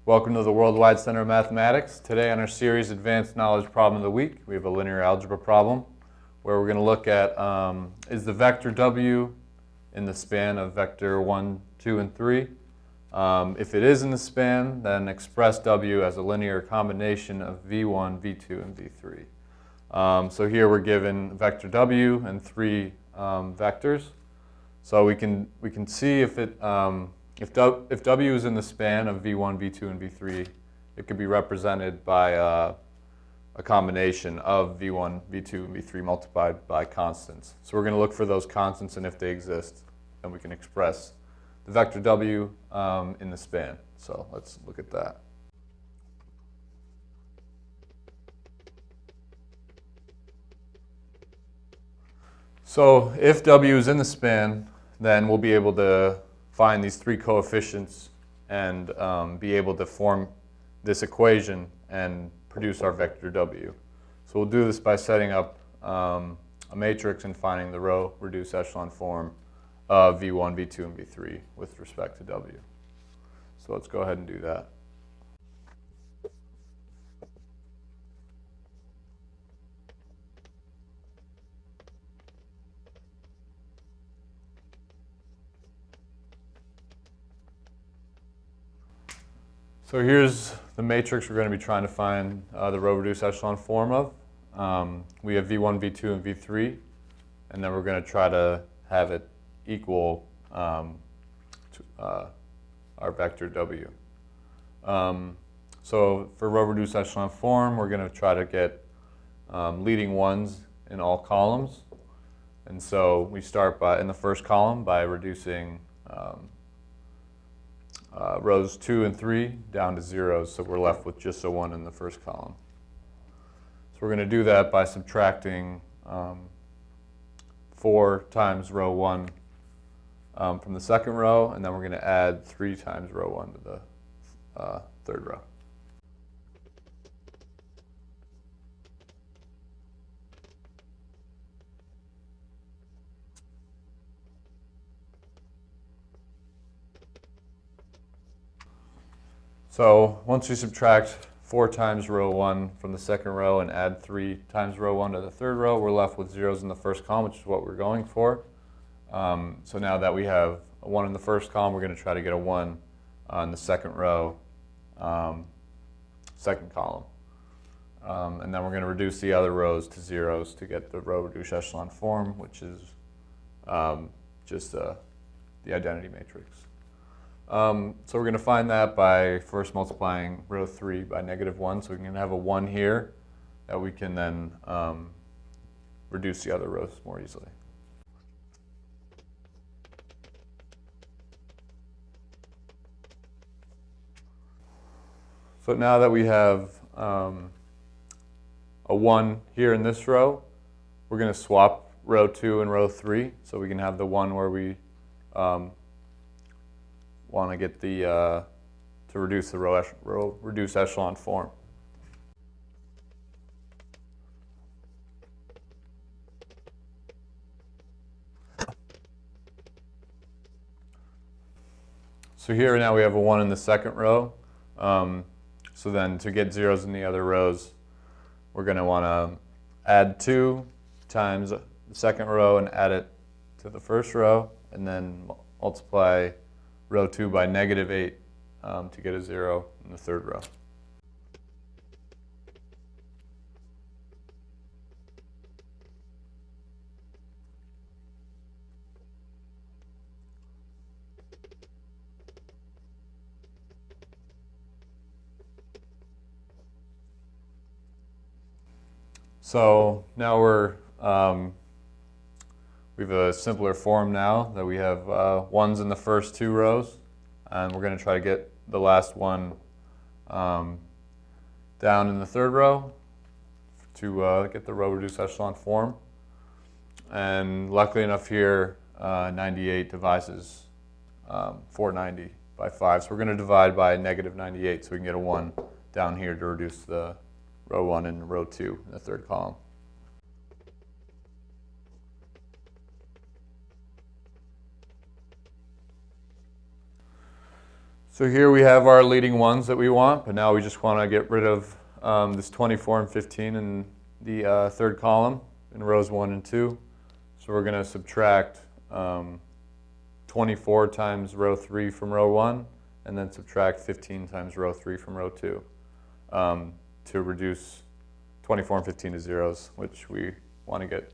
Welcome to the Worldwide Center of Mathematics. Today on our series Advanced Knowledge Problem of the Week, we have a linear algebra problem where we're going to look at is the vector W in the span of vector 1, 2, and 3? If it is in the span, then express W as a linear combination of V1, V2, and V3. So here we're given vector W and three vectors. So we can see if W is in the span of V1, V2, and V3, it could be represented by a combination of V1, V2, and V3 multiplied by constants. So we're going to look for those constants, and if they exist, then we can express the vector W in the span. So let's look at that. So if W is in the span, then we'll be able to find these three coefficients and be able to form this equation and produce our vector W. So we'll do this by setting up a matrix and finding the row reduced echelon form of V1, V2, and V3 with respect to W. So let's go ahead and do that. So here's the matrix we're going to be trying to find the row reduced echelon form of. We have V1, V2, and V3, and then we're going to try to have it equal our vector W. So for row reduced echelon form, we're going to try to get leading ones in all columns. And so we start in the first column by reducing rows 2 and 3 down to zeros, so we're left with just a 1 in the first column. So we're going to do that by subtracting 4 times row 1 from the second row, and then we're going to add 3 times row 1 to the third row. So once we subtract 4 times row 1 from the second row and add 3 times row 1 to the third row, we're left with zeros in the first column, which is what we're going for. So now that we have a 1 in the first column, we're going to try to get a 1 on the second row, second column. And then we're going to reduce the other rows to zeros to get the row reduced echelon form, which is just the identity matrix. So we're going to find that by first multiplying row 3 by -1. So we can have a 1 here that we can then reduce the other rows more easily. So now that we have a 1 here in this row, we're going to swap row 2 and row 3. So we can have the 1 where we want to get to reduce the row reduced echelon form. So here now we have a 1 in the second row. So then to get zeros in the other rows, we're going to want to add 2 times the second row and add it to the first row, and then multiply row 2 by -8 to get a 0 in the third row. So now we have a simpler form now that we have 1s in the first 2 rows, and we're going to try to get the last 1 down in the third row to get the row reduced echelon form. And luckily enough here, 98 divides 490 by 5. So we're going to divide by -98 so we can get a 1 down here to reduce the row 1 and row 2 in the third column. So here we have our leading ones that we want, but now we just want to get rid of this 24 and 15 in the third column in rows 1 and 2. So we're going to subtract 24 times row 3 from row 1, and then subtract 15 times row 3 from row 2 to reduce 24 and 15 to zeros, which we want to get.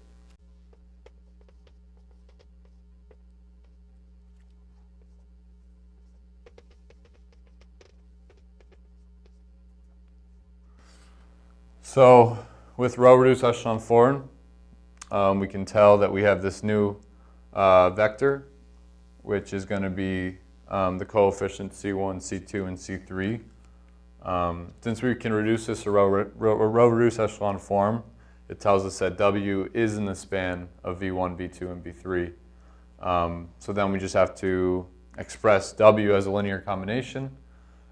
So with row reduced echelon form, we can tell that we have this new vector, which is going to be the coefficient C1, C2, and C3. Since we can reduce this to row reduced echelon form, it tells us that W is in the span of V1, V2, and V3. So then we just have to express W as a linear combination,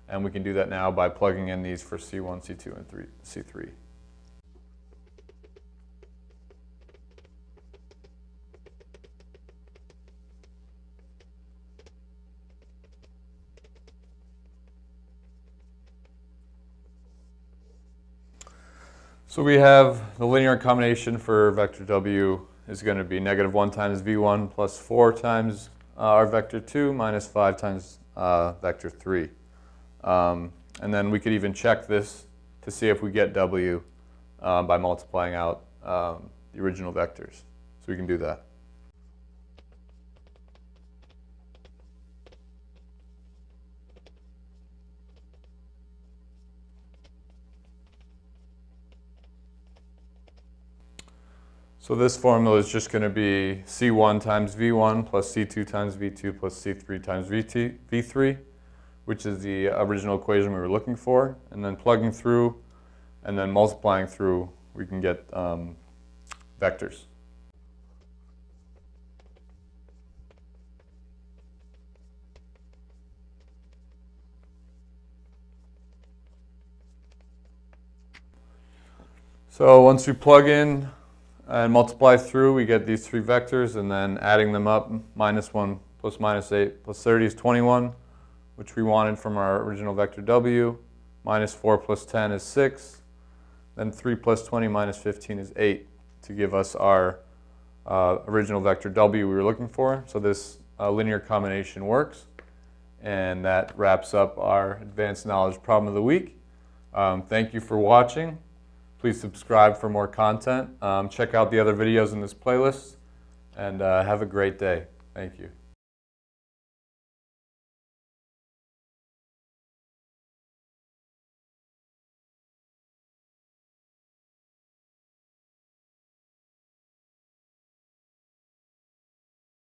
and we can do that now by plugging in these for C1, C2, and C3. So we have the linear combination for vector W is going to be -1 times V1 plus 4 times our vector 2 minus 5 times vector 3. And then we could even check this to see if we get W by multiplying out the original vectors. So we can do that. So this formula is just going to be C1 times V1 plus C2 times V2 plus C3 times V3, which is the original equation we were looking for. And then plugging through and then multiplying through, we can get vectors. So once we plug in and multiply through, we get these 3 vectors, and then adding them up, -1 plus -8 plus 30 is 21, which we wanted from our original vector W. -4 plus 10 is 6. Then 3 plus 20 minus 15 is 8 to give us our original vector W we were looking for. So this linear combination works. And that wraps up our advanced knowledge problem of the week. Thank you for watching. Please subscribe for more content. Check out the other videos in this playlist, and have a great day. Thank you.